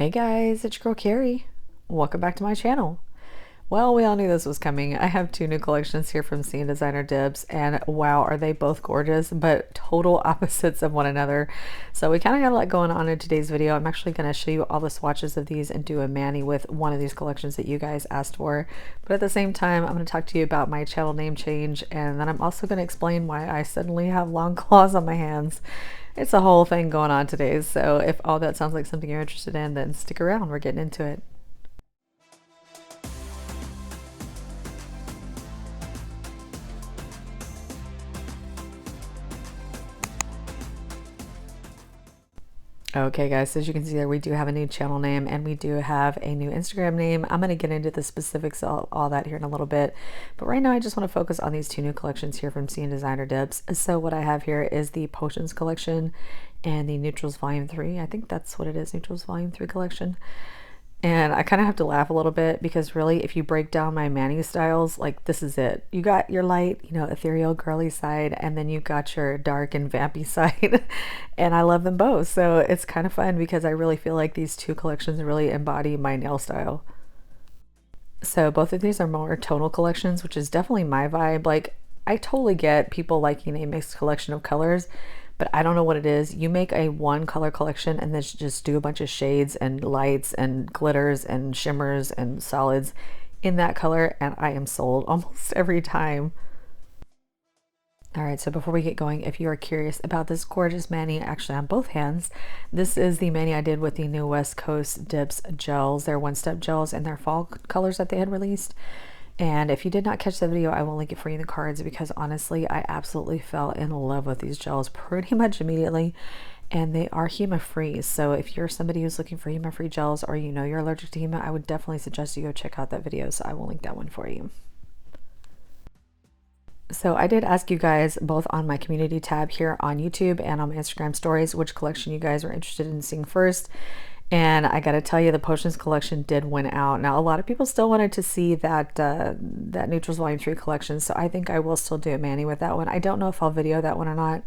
Hey guys, it's your girl Carrie. Welcome back to my channel. Well, we all knew this was coming. I have two new collections here from Scene Designer Dibs, and wow, are they both gorgeous, but total opposites of one another. So we kind of got a lot going on in today's video. I'm actually going to show you all the swatches of these and do a mani with one of these collections that you guys asked for. But at the same time, I'm going to talk to you about my channel name change, and then I'm also going to explain why I suddenly have long claws on my hands. It's a whole thing going on today, so if all that sounds like something you're interested in, then stick around. We're getting into it. Okay guys, so as you can see there, we do have a new channel name and we do have a new Instagram name. I'm going to get into the specifics of all that here in a little bit, but right now I just want to focus on these two new collections here from Scene Designer Dibs. So what I have here is the Potions collection and the Neutrals Volume 3. I think that's what it is, Neutrals Volume 3 collection. And I kind of have to laugh a little bit because really, if you break down my mani styles, like this is it. You got your light, ethereal, girly side, and then you got your dark and vampy side. And I love them both. So it's kind of fun because I really feel like these two collections really embody my nail style. So both of these are more tonal collections, which is definitely my vibe. Like, I totally get people liking a mixed collection of colors, but I don't know what it is. You make a one color collection and then just do a bunch of shades and lights and glitters and shimmers and solids in that color, and I am sold almost every time. All right, so before we get going, if you are curious about this gorgeous mani, actually on both hands, this is the mani I did with the new West Coast Dips gels. They're one-step gels in their fall colors that they had released. And if you did not catch the video, I will link it for you in the cards because honestly, I absolutely fell in love with these gels pretty much immediately. And they are HEMA-free. So if you're somebody who's looking for HEMA-free gels or you're allergic to HEMA, I would definitely suggest you go check out that video. So I will link that one for you. So I did ask you guys both on my community tab here on YouTube and on my Instagram stories which collection you guys are interested in seeing first. And I gotta tell you, the Potions collection did win out. Now, a lot of people still wanted to see that that Neutrals Volume 3 collection, so I think I will still do a mani with that one. I don't know if I'll video that one or not,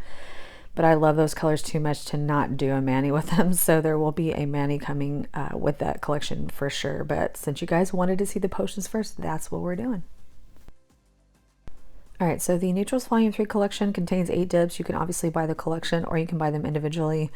but I love those colors too much to not do a mani with them, so there will be a mani coming with that collection for sure. But since you guys wanted to see the Potions first, that's what we're doing. All right, so the Neutrals Volume 3 collection contains 8 dibs. You can obviously buy the collection or you can buy them individually.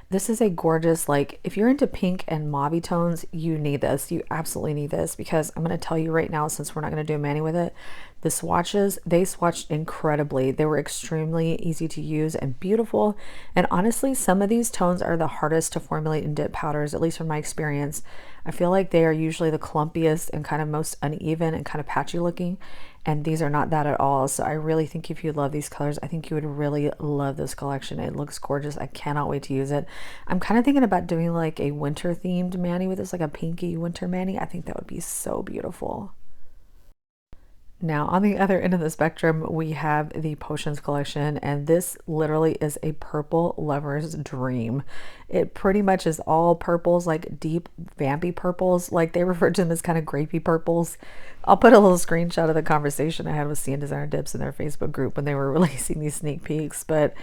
This is a gorgeous, like, if you're into pink and mauve tones, you need this. You absolutely need this because I'm going to tell you right now, since we're not going to do a mani with it, the swatches, they swatched incredibly. They were extremely easy to use and beautiful. And honestly, some of these tones are the hardest to formulate in dip powders, at least from my experience. I feel like they are usually the clumpiest and kind of most uneven and kind of patchy looking. And these are not that at all. So I really think if you love these colors, I think you would really love this collection. It looks gorgeous. I cannot wait to use it. I'm kind of thinking about doing like a winter themed mani with this, like a pinky winter mani. I think that would be so beautiful. Now, on the other end of the spectrum, we have the Potions collection, and this literally is a purple lover's dream. It pretty much is all purples, like deep vampy purples, like they refer to them as kind of grapey purples. I'll put a little screenshot of the conversation I had with Scene Designer Dips in their Facebook group when they were releasing these sneak peeks, but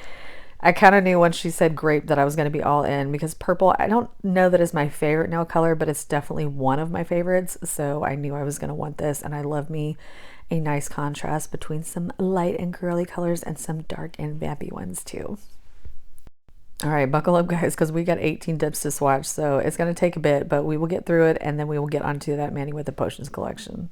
I kind of knew once she said grape that I was going to be all in because purple, I don't know that is my favorite nail color, but it's definitely one of my favorites. So I knew I was going to want this, and I love me a nice contrast between some light and girly colors and some dark and vampy ones too. All right, buckle up guys, because we got 18 dips to swatch, so it's going to take a bit, but we will get through it and then we will get onto that mani with the Potions collection.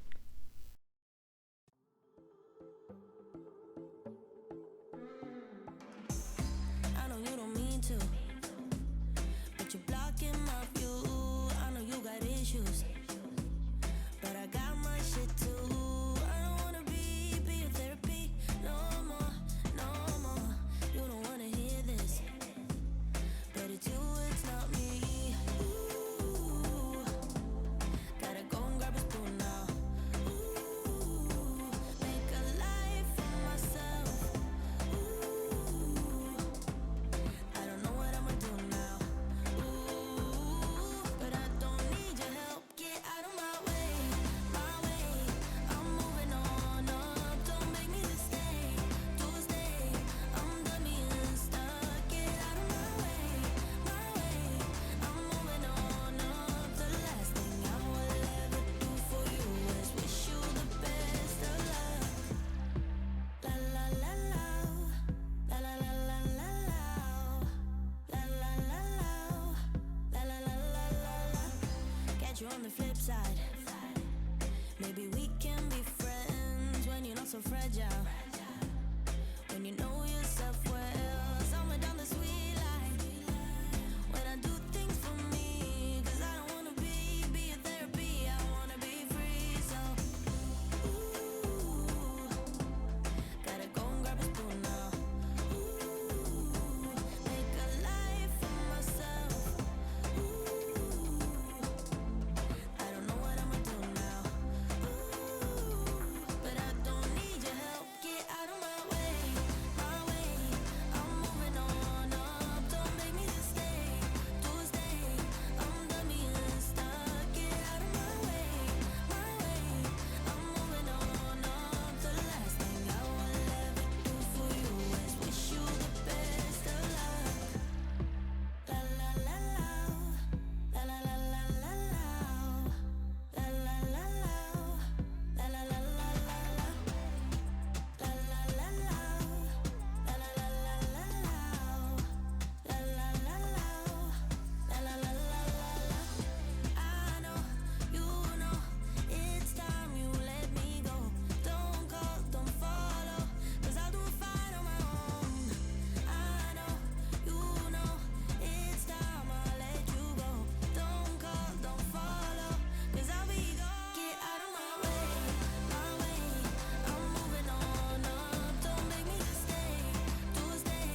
you on the flip side. Maybe we can be friends when you're not so fragile. When you know yourself well, somewhere down the sweet line. When I do things for me, 'cause I don't wanna be a therapy, I wanna be free. So, ooh, gotta go and grab a spoon now. Ooh, make a life for myself. Ooh, I don't know what I'ma do now. Ooh, but I don't need your help. Get out of my way, my way. I'm moving on up. Don't make me just stay, to stay. I'm done being stuck. Get out of my way, my way. I'm moving on up. The last thing I will ever do for you is wish you the best of luck. La la la la, la la la la la la, la la la la, la la la la la, la la la la la, la la la la, la la la la la, la la la la la, la la la la la, la la la la la, la la la la la, la la la la la, la la la la la, la la la la la, la la la la la, la la la la la, la la la la la, la la la la la, la la la la la, la la la la la, la la la la la, la la la la la, la la la la la, la la la la la, I know, you know, it's time you let me go. Don't call, don't follow, 'cause I'll do it fine on my own. I know, you know, it's time I let you go. Don't call, don't follow, 'cause I'll be gone. Get out of my way, my way. I'm moving on up. Don't make me just stay, to stay.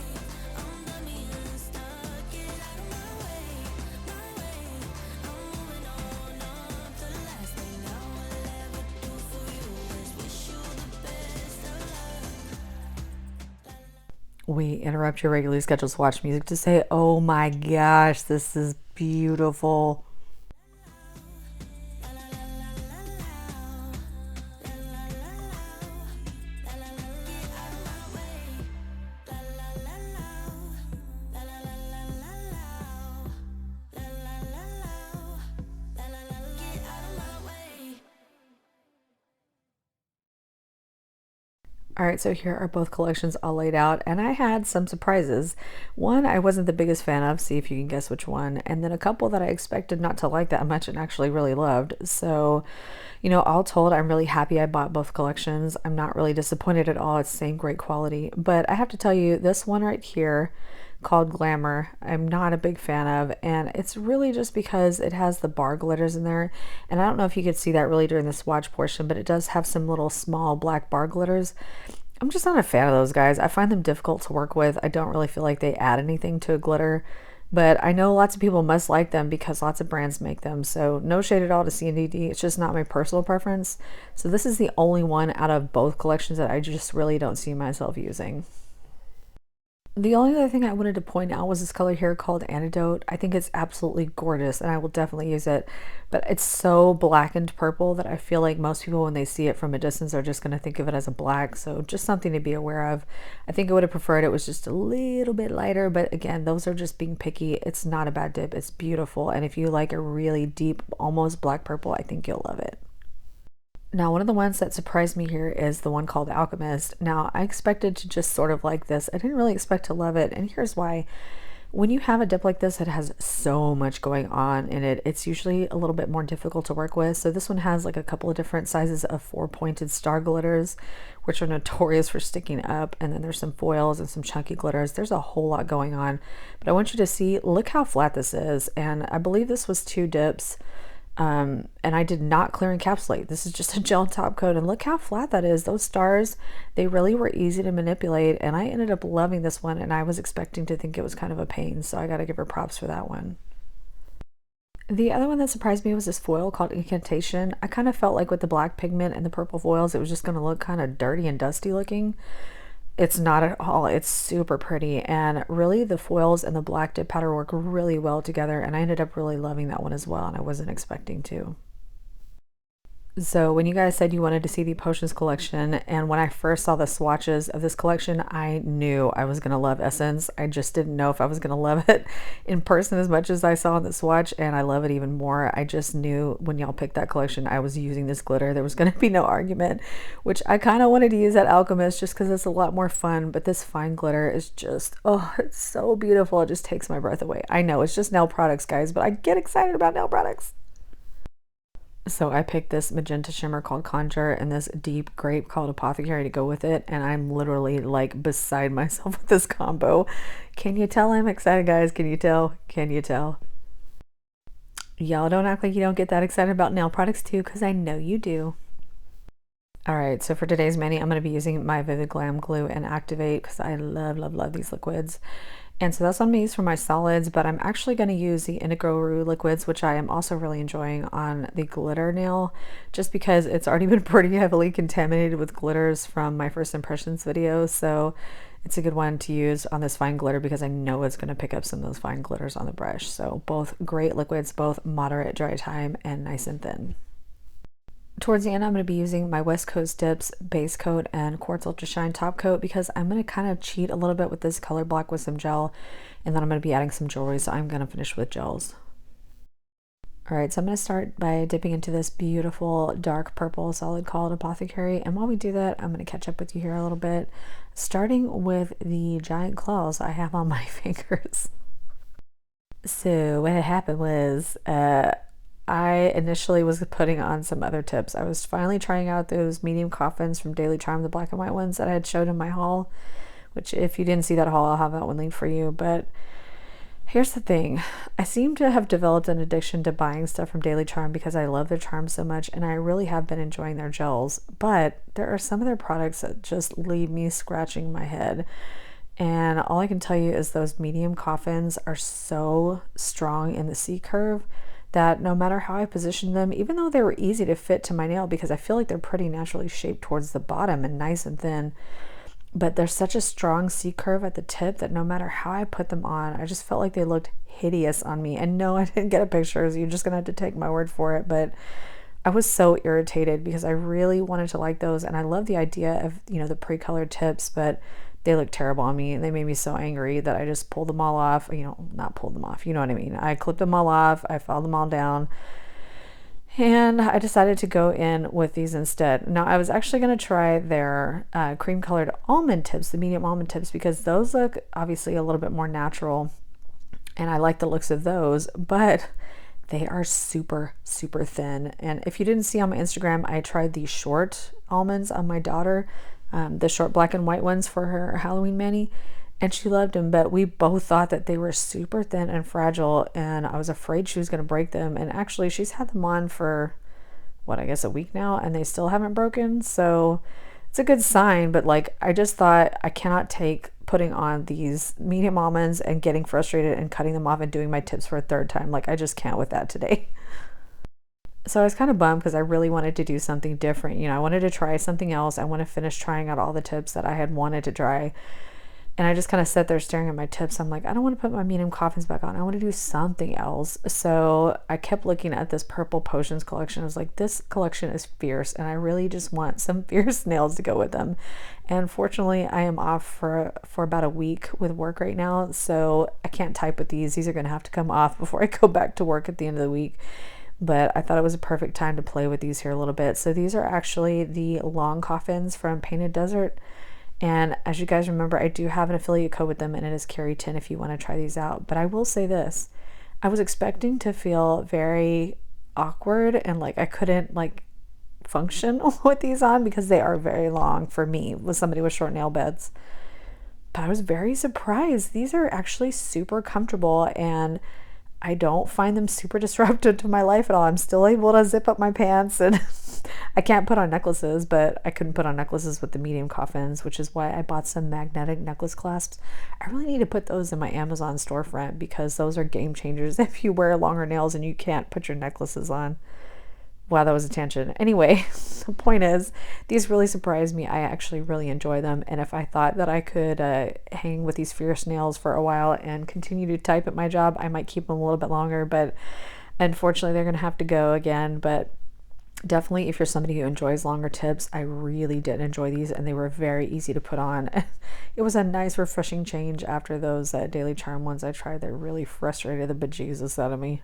I'm done being stuck. Get out of my way, my way. I'm moving on up. The last thing I will ever do for you is wish you the best of luck. We interrupt your regularly scheduled swatch music to say, oh my gosh, this is beautiful. All right, so here are both collections all laid out, and I had some surprises. One I wasn't the biggest fan of, see if you can guess which one, and then a couple that I expected not to like that much and actually really loved. So, all told, I'm really happy I bought both collections. I'm not really disappointed at all. It's the same great quality. But I have to tell you, this one right here called Glamour, I'm not a big fan of, and it's really just because it has the bar glitters in there. And I don't know if you could see that really during the swatch portion, but it does have some little small black bar glitters. I'm just not a fan of those guys. I find them difficult to work with. I don't really feel like they add anything to a glitter, but I know lots of people must like them because lots of brands make them. So no shade at all to C&DD. It's just not my personal preference. So this is the only one out of both collections that I just really don't see myself using. The only other thing I wanted to point out was this color here called Antidote. I think it's absolutely gorgeous and I will definitely use it, but it's so blackened purple that I feel like most people when they see it from a distance are just going to think of it as a black, so just something to be aware of. I think I would have preferred it was just a little bit lighter, but again, those are just being picky. It's not a bad dip, it's beautiful, and if you like a really deep, almost black purple, I think you'll love it. Now, one of the ones that surprised me here is the one called Alchemist. Now, I expected to just sort of like this. I didn't really expect to love it, and here's why. When you have a dip like this that has so much going on in it, it's usually a little bit more difficult to work with. So this one has like a couple of different sizes of 4-pointed star glitters, which are notorious for sticking up, and then there's some foils and some chunky glitters. There's a whole lot going on, but I want you to see, look how flat this is, and I believe this was 2 dips. And I did not clear encapsulate. This is just a gel top coat, and look how flat that is. Those stars, they really were easy to manipulate, and I ended up loving this one, and I was expecting to think it was kind of a pain, so I got to give her props for that one. The other one that surprised me was this foil called Incantation. I kind of felt like with the black pigment and the purple foils, it was just going to look kind of dirty and dusty looking. It's not at all. It's super pretty, and really the foils and the black dip powder work really well together, and I ended up really loving that one as well, and I wasn't expecting to. So when you guys said you wanted to see the potions collection, and when I first saw the swatches of this collection, I knew I was going to love Essence. I just didn't know if I was going to love it in person as much as I saw in the swatch, and I love it even more. I just knew when y'all picked that collection, I was using this glitter. There was going to be no argument, which I kind of wanted to use that Alchemist just because it's a lot more fun, but this fine glitter is just, oh, it's so beautiful. It just takes my breath away. I know it's just nail products, guys, but I get excited about nail products. So I picked this magenta shimmer called Conjure and this deep grape called Apothecary to go with it, and I'm literally like beside myself with this combo. Can you tell I'm excited, guys? Can you tell? Can you tell? Y'all don't act like you don't get that excited about nail products too, because I know you do. All right, so for today's mani, I'm going to be using my Vivid Glam Glue and Activate because I love, love, love these liquids. And so that's what I'm going to use for my solids, but I'm actually going to use the Indigo Rue liquids, which I am also really enjoying on the glitter nail, just because it's already been pretty heavily contaminated with glitters from my first impressions video. So it's a good one to use on this fine glitter because I know it's going to pick up some of those fine glitters on the brush. So both great liquids, both moderate dry time and nice and thin. Towards the end, I'm going to be using my West Coast Dips base coat and Quartz Ultra Shine top coat because I'm going to kind of cheat a little bit with this color block with some gel, and then I'm going to be adding some jewelry, so I'm going to finish with gels. All right, so I'm going to start by dipping into this beautiful dark purple solid called Apothecary, and while we do that, I'm going to catch up with you here a little bit, starting with the giant claws I have on my fingers. So what had happened was, I initially was putting on some other tips. I was finally trying out those medium coffins from Daily Charm, the black and white ones that I had showed in my haul, which if you didn't see that haul, I'll have that one linked for you. But here's the thing. I seem to have developed an addiction to buying stuff from Daily Charm because I love their charms so much, and I really have been enjoying their gels. But there are some of their products that just leave me scratching my head. And all I can tell you is those medium coffins are so strong in the C curve that no matter how I position them, even though they were easy to fit to my nail because I feel like they're pretty naturally shaped towards the bottom and nice and thin, but there's such a strong C curve at the tip that no matter how I put them on, I just felt like they looked hideous on me. And no, I didn't get a picture, so you're just gonna have to take my word for it, but I was so irritated because I really wanted to like those, and I love the idea of, you know, the pre-colored tips, but they looked terrible on me and they made me so angry that I just pulled them all off. You know, not pulled them off, you know what I mean. I clipped them all off, I filed them all down, and I decided to go in with these instead. Now I was actually going to try their cream colored almond tips, the medium almond tips, because those look obviously a little bit more natural and I like the looks of those, but they are super, super thin. And if you didn't see on my Instagram, I tried the short almonds on my daughter, the short black and white ones for her Halloween mani, and she loved them, but we both thought that they were super thin and fragile, and I was afraid she was going to break them. And actually she's had them on for what, I guess a week now, and they still haven't broken, so it's a good sign. But like, I just thought I cannot take putting on these medium almonds and getting frustrated and cutting them off and doing my tips for a third time. Like, I just can't with that today. So I was kind of bummed because I really wanted to do something different. You know, I wanted to try something else. I want to finish trying out all the tips that I had wanted to try. And I just kind of sat there staring at my tips. I'm like, I don't want to put my medium coffins back on. I want to do something else. So I kept looking at this purple potions collection. I was like, this collection is fierce, and I really just want some fierce nails to go with them. And fortunately, I am off for about a week with work right now, so I can't type with these. These are going to have to come off before I go back to work at the end of the week. But I thought it was a perfect time to play with these here a little bit. So these are actually the long coffins from Painted Desert. And as you guys remember, I do have an affiliate code with them, and it is Carrie10 if you want to try these out. But I will say this, I was expecting to feel very awkward and like I couldn't like function with these on because they are very long for me with somebody with short nail beds. But I was very surprised. These are actually super comfortable, and I don't find them super disruptive to my life at all. I'm still able to zip up my pants, and I can't put on necklaces, but I couldn't put on necklaces with the medium coffins, which is why I bought some magnetic necklace clasps. I really need to put those in my Amazon storefront because those are game changers if you wear longer nails and you can't put your necklaces on. Wow, that was a tangent. Anyway, the point is, these really surprised me. I actually really enjoy them, and if I thought that I could hang with these fierce nails for a while and continue to type at my job, I might keep them a little bit longer, but unfortunately they're going to have to go again. But definitely, if you're somebody who enjoys longer tips, I really did enjoy these, and they were very easy to put on. It was a nice, refreshing change after those Daily Charm ones I tried that really frustrated the bejesus out of me.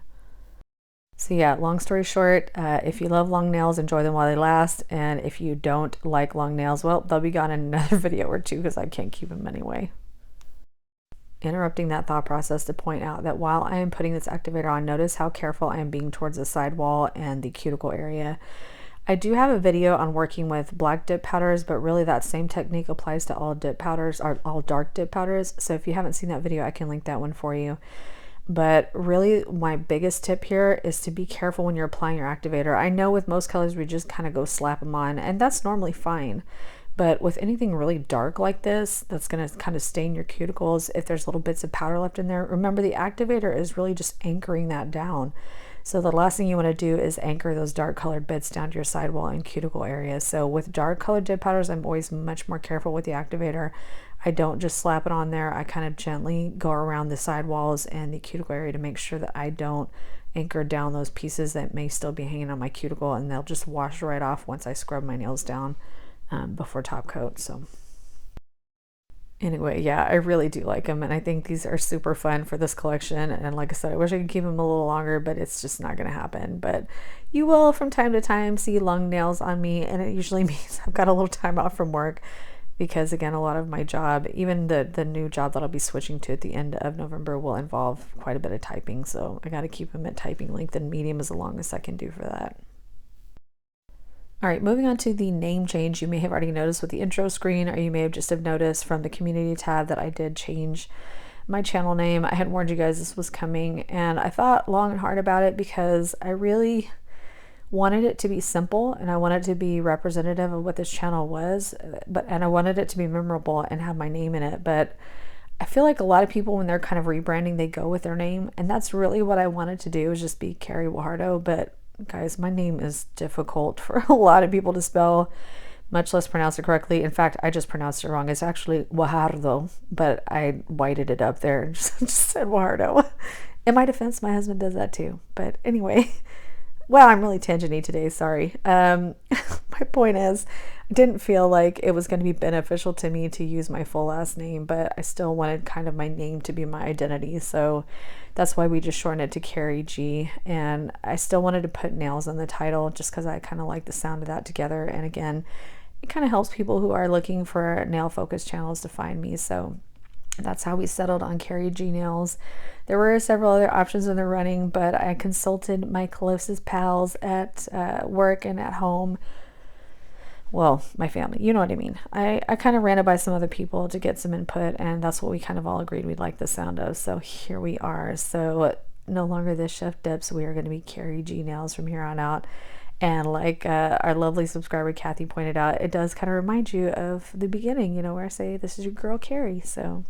So yeah, long story short, if you love long nails, enjoy them while they last. And if you don't like long nails, well, they'll be gone in another video or two because I can't keep them anyway. interrupting that thought process to point out that while I am putting this activator on, notice how careful I am being towards the sidewall and the cuticle area. I do have a video on working with black dip powders, but really that same technique applies to all dip powders, or all dark dip powders. So if you haven't seen that video, I can link that one for you. But really, my biggest tip here is to be careful when you're applying your activator. I know with most colors, we just kind of go slap them on, and that's normally fine. But with anything really dark like this, that's going to kind of stain your cuticles, if there's little bits of powder left in there, remember the activator is really just anchoring that down. So the last thing you want to do is anchor those dark colored bits down to your sidewall and cuticle area. So with dark colored dip powders, I'm always much more careful with the activator. I don't just slap it on there. I kind of gently go around the sidewalls and the cuticle area to make sure that I don't anchor down those pieces that may still be hanging on my cuticle, and they'll just wash right off once I scrub my nails down before top coat. So anyway, yeah, I really do like them, and I think these are super fun for this collection. And like I said, I wish I could keep them a little longer, but it's just not going to happen. But you will from time to time see long nails on me, and it usually means I've got a little time off from work, because again, a lot of my job, even the new job that I'll be switching to at the end of November, will involve quite a bit of typing. So I got to keep them at typing length, and medium is the longest I can do for that. All right, moving on to the name change. You may have already noticed with the intro screen, or you may have just have noticed from the community tab that I did change my channel name. I had warned you guys this was coming, and I thought long and hard about it because I really wanted it to be simple, and I wanted it to be representative of what this channel was, and I wanted it to be memorable and have my name in it. But I feel like a lot of people, when they're kind of rebranding, they go with their name, and that's really what I wanted to do, is just be Carrie Guajardo. But guys, my name is difficult for a lot of people to spell, much less pronounce it correctly. In fact, I just pronounced it wrong. It's actually Guajardo, but I whited it up there and just said Guajardo. In my defense, my husband does that too. But anyway, well, I'm really tangent-y today, sorry. My point is, I didn't feel like it was going to be beneficial to me to use my full last name, but I still wanted kind of my name to be my identity. So that's why we just shortened it to Carrie G. And I still wanted to put nails on the title just because I kind of like the sound of that together. And again, it kind of helps people who are looking for nail focused channels to find me. So that's how we settled on Carrie G Nails. There were several other options in the running, but I consulted my closest pals at work and at home. Well, my family, you know what I mean. I kind of ran it by some other people to get some input, and that's what we kind of all agreed we'd like the sound of. So here we are. So no longer the Chef Dips. We are going to be Carrie G Nails from here on out. And like our lovely subscriber Kathy pointed out, it does kind of remind you of the beginning, you know, where I say, this is your girl Carrie. So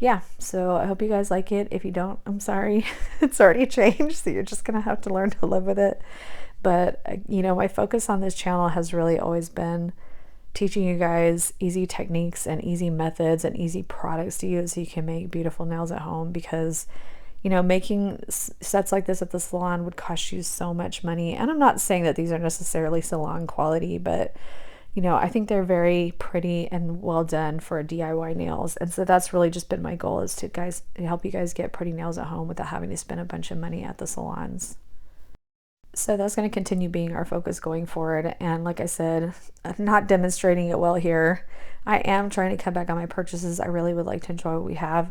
yeah, so I hope you guys like it. If you don't, I'm sorry. It's already changed, so you're just going to have to learn to live with it. But, you know, my focus on this channel has really always been teaching you guys easy techniques and easy methods and easy products to use so you can make beautiful nails at home, because you know, making sets like this at the salon would cost you so much money. And I'm not saying that these are necessarily salon quality, but you know, I think they're very pretty and well done for DIY nails. And so that's really just been my goal, is to help you guys get pretty nails at home without having to spend a bunch of money at the salons. So that's going to continue being our focus going forward. And like I said, I'm not demonstrating it well here. I am trying to cut back on my purchases. I really would like to enjoy what we have.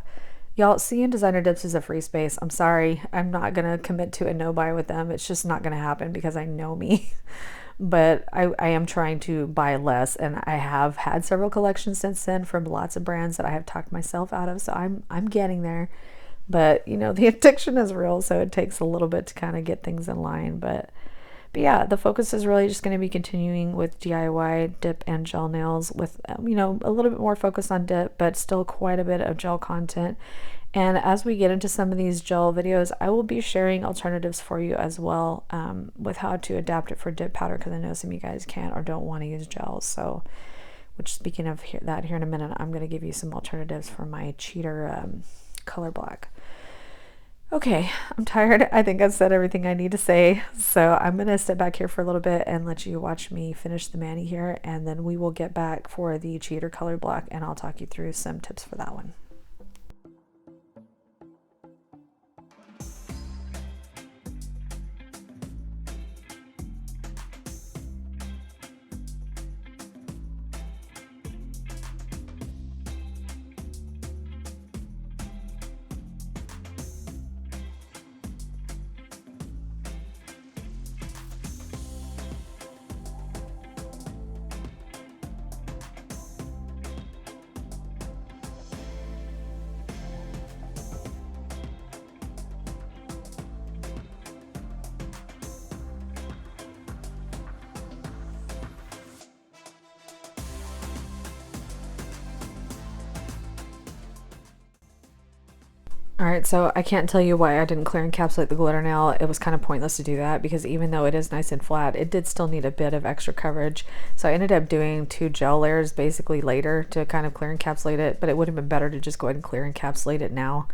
Y'all, seeing Designer Dips is a free space. I'm sorry. I'm not going to commit to a no buy with them. It's just not going to happen because I know me. But I am trying to buy less, and I have had several collections since then from lots of brands that I have talked myself out of. So I'm getting there. But, you know, the addiction is real, so it takes a little bit to kind of get things in line. But yeah, the focus is really just going to be continuing with DIY dip and gel nails with, you know, a little bit more focus on dip, but still quite a bit of gel content. And as we get into some of these gel videos, I will be sharing alternatives for you as well, with how to adapt it for dip powder, because I know some of you guys can't or don't want to use gels. So, which, speaking of that, here in a minute, I'm going to give you some alternatives for my cheater color black. Okay, I'm tired. I think I've said everything I need to say. So I'm going to step back here for a little bit and let you watch me finish the mani here. And then we will get back for the cheater color black, and I'll talk you through some tips for that one. Alright, so I can't tell you why I didn't clear encapsulate the glitter nail. It was kind of pointless to do that because even though it is nice and flat, it did still need a bit of extra coverage. So I ended up doing 2 gel layers basically later to kind of clear encapsulate it, but it would have been better to just go ahead and clear encapsulate it now.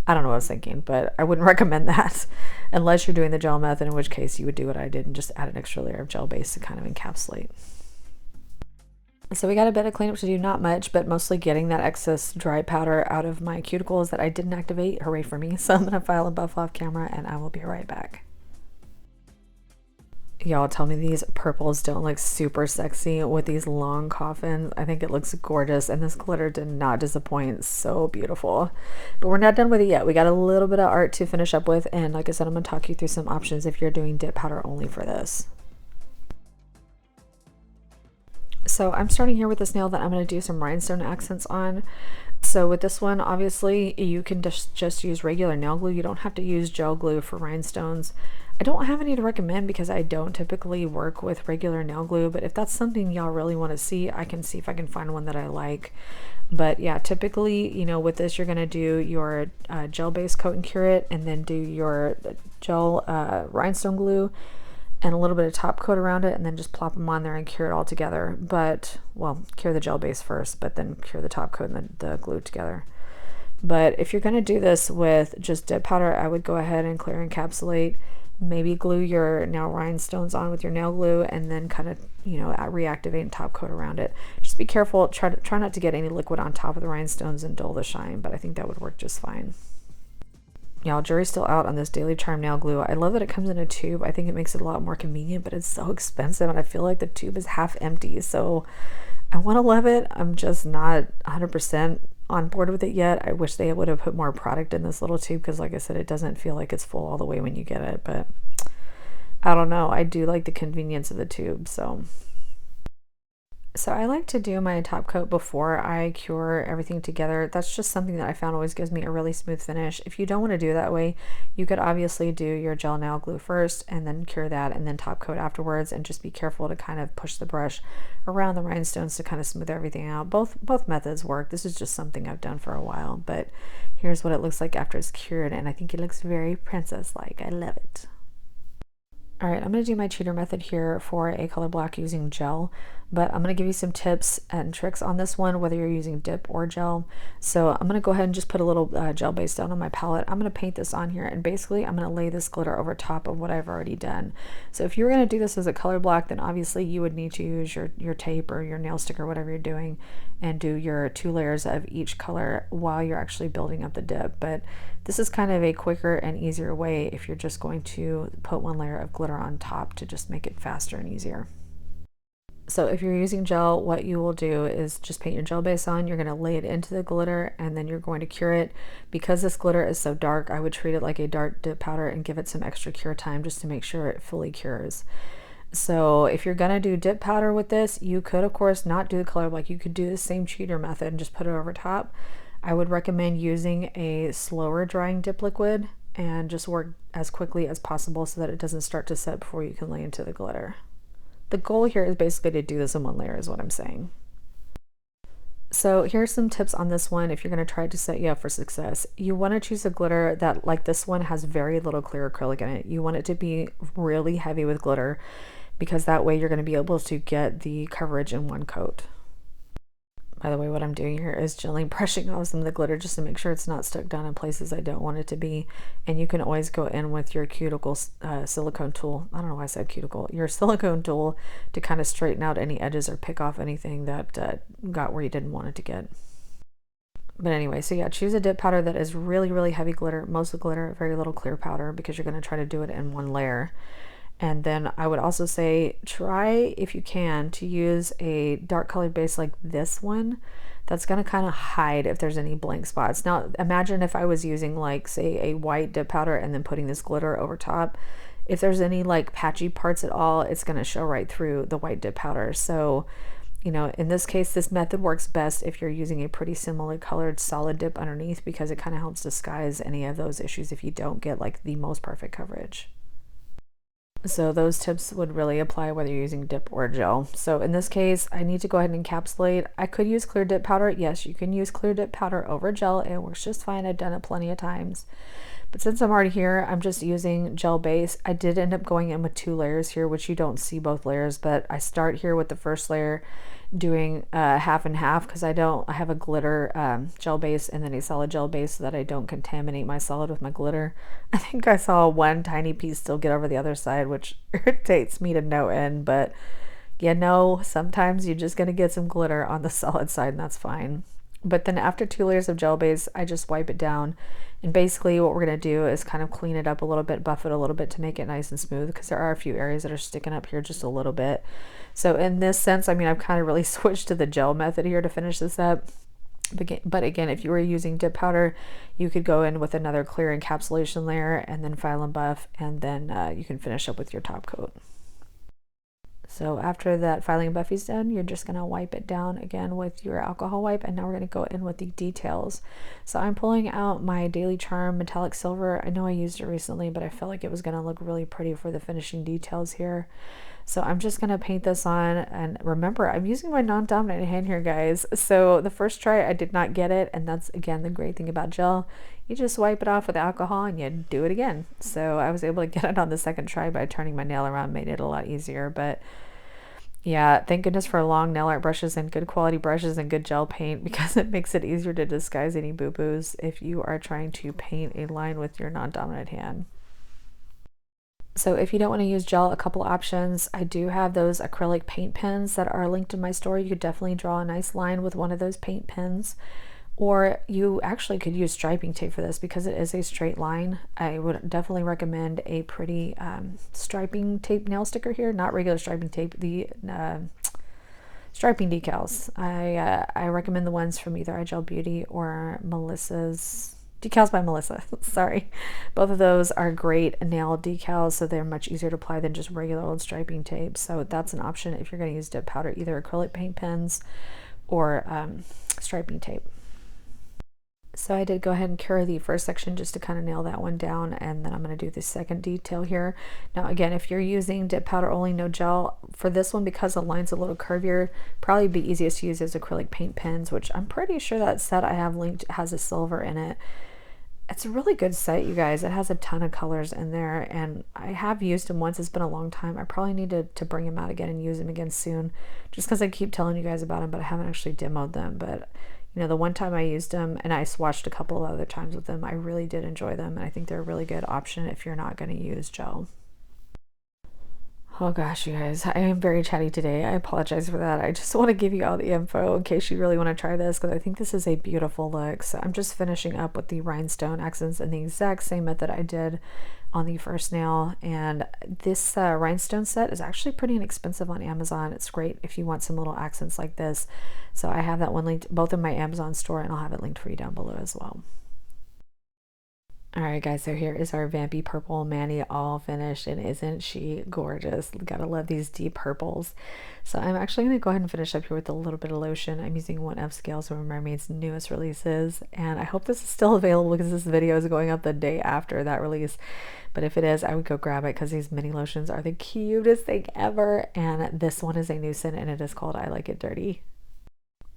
I don't know what I was thinking, but I wouldn't recommend that unless you're doing the gel method, in which case you would do what I did and just add an extra layer of gel base to kind of encapsulate. So we got a bit of cleanup to do, not much, but mostly getting that excess dry powder out of my cuticles that I didn't activate. Hooray for me. So I'm going to file a buff off camera and I will be right back. Y'all tell me these purples don't look super sexy with these long coffins. I think it looks gorgeous, and this glitter did not disappoint. So beautiful. But we're not done with it yet. We got a little bit of art to finish up with, and like I said, I'm going to talk you through some options if you're doing dip powder only for this. So I'm starting here with this nail that I'm going to do some rhinestone accents on. So with this one, obviously you can just use regular nail glue. You don't have to use gel glue for rhinestones. I don't have any to recommend because I don't typically work with regular nail glue, but if that's something y'all really want to see, I can see if I can find one that I like. But yeah, typically, you know, with this, you're going to do your gel base coat and cure it, and then do your gel rhinestone glue and a little bit of top coat around it, and then just plop them on there and cure it all together. But, well, cure the gel base first, but then cure the top coat and the glue together. But if you're going to do this with just dip powder, I would go ahead and clear encapsulate, maybe glue your nail rhinestones on with your nail glue, and then kind of, you know, reactivate and top coat around it. Just be careful, try not to get any liquid on top of the rhinestones and dull the shine, but I think that would work just fine. Y'all, jury's still out on this Daily Charm nail glue. I love that it comes in a tube. I think it makes it a lot more convenient, but it's so expensive, and I feel like the tube is half empty. So I want to love it. I'm just not 100% on board with it yet. I wish they would have put more product in this little tube because, like I said, it doesn't feel like it's full all the way when you get it. But I don't know. I do like the convenience of the tube, so I like to do my top coat before I cure everything together. That's just something that I found always gives me a really smooth finish. If you don't want to do it that way, you could obviously do your gel nail glue first and then cure that and then top coat afterwards, and just be careful to kind of push the brush around the rhinestones to kind of smooth everything out. Both methods work. This is just something I've done for a while, but here's what it looks like after it's cured, and I think it looks very princess-like. I love it. All right, I'm going to do my cheater method here for a color block using gel, but I'm going to give you some tips and tricks on this one, whether you're using dip or gel. So I'm going to go ahead and just put a little gel base down on my palette. I'm going to paint this on here, and basically I'm going to lay this glitter over top of what I've already done. So if you were going to do this as a color block, then obviously you would need to use your tape or your nail stick or whatever you're doing and do your 2 layers of each color while you're actually building up the dip. But this is kind of a quicker and easier way if you're just going to put 1 layer of glitter on top to just make it faster and easier. So if you're using gel, what you will do is just paint your gel base on. You're going to lay it into the glitter, and then you're going to cure it. Because this glitter is so dark, I would treat it like a dark dip powder and give it some extra cure time just to make sure it fully cures. So if you're gonna do dip powder with this, you could of course not do the color block. You could do the same cheater method and just put it over top. I would recommend using a slower drying dip liquid and just work as quickly as possible so that it doesn't start to set before you can lay into the glitter. The goal here is basically to do this in 1 layer is what I'm saying. So here's some tips on this one if you're going to try to set you up for success. You want to choose a glitter that, like this one, has very little clear acrylic in it. You want it to be really heavy with glitter because that way you're going to be able to get the coverage in 1 coat. By the way, what I'm doing here is gently brushing off some of the glitter just to make sure it's not stuck down in places I don't want it to be. And you can always go in with your cuticle silicone tool. I don't know why I said cuticle. Your silicone tool to kind of straighten out any edges or pick off anything that got where you didn't want it to get. But anyway, so yeah, choose a dip powder that is really, really heavy glitter, most glitter, very little clear powder, because you're going to try to do it in 1 layer. And then I would also say try, if you can, to use a dark colored base like this one that's going to kind of hide if there's any blank spots. Now imagine if I was using, like, say a white dip powder and then putting this glitter over top. If there's any like patchy parts at all, it's going to show right through the white dip powder. So, you know, in this case, this method works best if you're using a pretty similar colored solid dip underneath, because it kind of helps disguise any of those issues if you don't get like the most perfect coverage. So those tips would really apply whether you're using dip or gel. So in this case, I need to go ahead and encapsulate. I could use clear dip powder. Yes, you can use clear dip powder over gel. It works just fine. I've done it plenty of times. But since I'm already here, I'm just using gel base. I did end up going in with 2 layers here, which you don't see both layers, but I start here with the first layer doing half and half because I have a glitter gel base and then a solid gel base so that I don't contaminate my solid with my glitter. I think I saw one tiny piece still get over the other side, which irritates me to no end, but you know, sometimes you're just going to get some glitter on the solid side and that's fine. But then after 2 layers of gel base, I just wipe it down. And basically what we're going to do is kind of clean it up a little bit, buff it a little bit to make it nice and smooth because there are a few areas that are sticking up here just a little bit. So in this sense, I mean, I've kind of really switched to the gel method here to finish this up. But again, if you were using dip powder, you could go in with another clear encapsulation layer and then file and buff, and then you can finish up with your top coat. So after that filing and buffy's done, you're just going to wipe it down again with your alcohol wipe, and now we're going to go in with the details. So I'm pulling out my Daily Charm metallic silver. I know I used it recently, but I felt like it was going to look really pretty for the finishing details here. So I'm just going to paint this on, and remember, I'm using my non-dominant hand here, guys. So the first try I did not get it, and that's again the great thing about gel. You just wipe it off with alcohol and you do it again. So I was able to get it on the second try by turning my nail around, made it a lot easier. But yeah, thank goodness for long nail art brushes and good quality brushes and good gel paint, because it makes it easier to disguise any boo-boos if you are trying to paint a line with your non-dominant hand. So if you don't want to use gel, a couple options. I do have those acrylic paint pens that are linked in my store. You could definitely draw a nice line with one of those paint pens. Or you actually could use striping tape for this because it is a straight line. I would definitely recommend a pretty striping tape nail sticker here, not regular striping tape, the striping decals. I recommend the ones from either iGel Beauty or Melissa's Decals by Melissa. Sorry. Both of those are great nail decals, so they're much easier to apply than just regular old striping tape. So that's an option if you're going to use dip powder, either acrylic paint pens or striping tape. So I did go ahead and cure the first section just to kind of nail that one down, and then I'm going to do the second detail here. Now again, if you're using dip powder only, no gel, for this one, because the line's a little curvier, probably be easiest to use as acrylic paint pens, which I'm pretty sure that set I have linked has a silver in it. It's a really good set, you guys. It has a ton of colors in there, and I have used them once. It's been a long time. I probably need to bring them out again and use them again soon, just because I keep telling you guys about them, but I haven't actually demoed them. But you know, the one time I used them, and I swatched a couple of other times with them, I really did enjoy them, and I think they're a really good option if you're not going to use gel. Oh gosh, you guys, I am very chatty today. I apologize for that. I just want to give you all the info in case you really want to try this, because I think this is a beautiful look. So I'm just finishing up with the rhinestone accents in the exact same method I did on the first nail. And this rhinestone set is actually pretty inexpensive on Amazon. It's great if you want some little accents like this. So I have that one linked both in my Amazon store, and I'll have it linked for you down below as well. Alright guys, so here is our vampy purple mani all finished, and isn't she gorgeous? Gotta love these deep purples. So I'm actually going to go ahead and finish up here with a little bit of lotion. I'm using 1F Scales from Mermaid's newest releases, and I hope this is still available because this video is going up the day after that release. But if it is, I would go grab it because these mini lotions are the cutest thing ever, and this one is a new scent and it is called I Like It Dirty.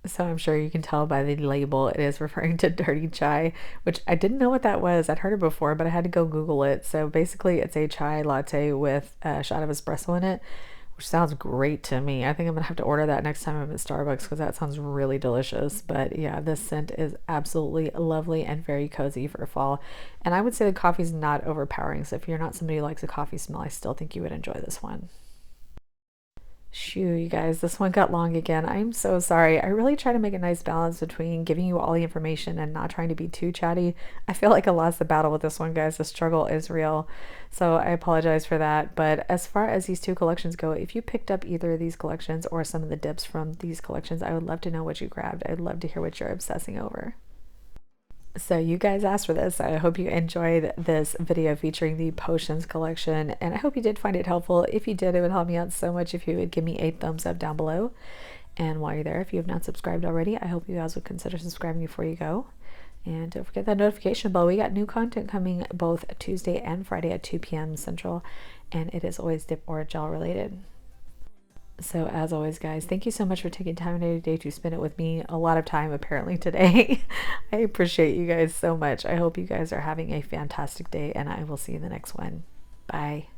So I'm sure you can tell by the label it is referring to dirty chai, which I didn't know what that was. I'd heard it before, but I had to go Google it. So basically it's a chai latte with a shot of espresso in it, which sounds great to me. I think I'm gonna have to order that next time I'm at Starbucks because that sounds really delicious. But yeah, this scent is absolutely lovely and very cozy for fall. And I would say the coffee's not overpowering. So if you're not somebody who likes a coffee smell, I still think you would enjoy this one. Shoo, you guys, this one got long again. I'm so sorry. I really try to make a nice balance between giving you all the information and not trying to be too chatty. I feel like I lost the battle with this one, guys. The struggle is real. So I apologize for that. But as far as these two collections go, if you picked up either of these collections or some of the dips from these collections, I would love to know what you grabbed. I'd love to hear what you're obsessing over. So you guys asked for this. I hope you enjoyed this video featuring the potions collection, and I hope you did find it helpful. If you did, it would help me out so much if you would give me a thumbs up down below. And while you're there, if you have not subscribed already, I hope you guys would consider subscribing before you go. And don't forget that notification bell. We got new content coming both Tuesday and Friday at 2 p.m. Central. and it is always dip or gel related. So as always, guys, thank you so much for taking time today to spend it with me. A lot of time apparently today. I appreciate you guys so much. I hope you guys are having a fantastic day, and I will see you in the next one. Bye.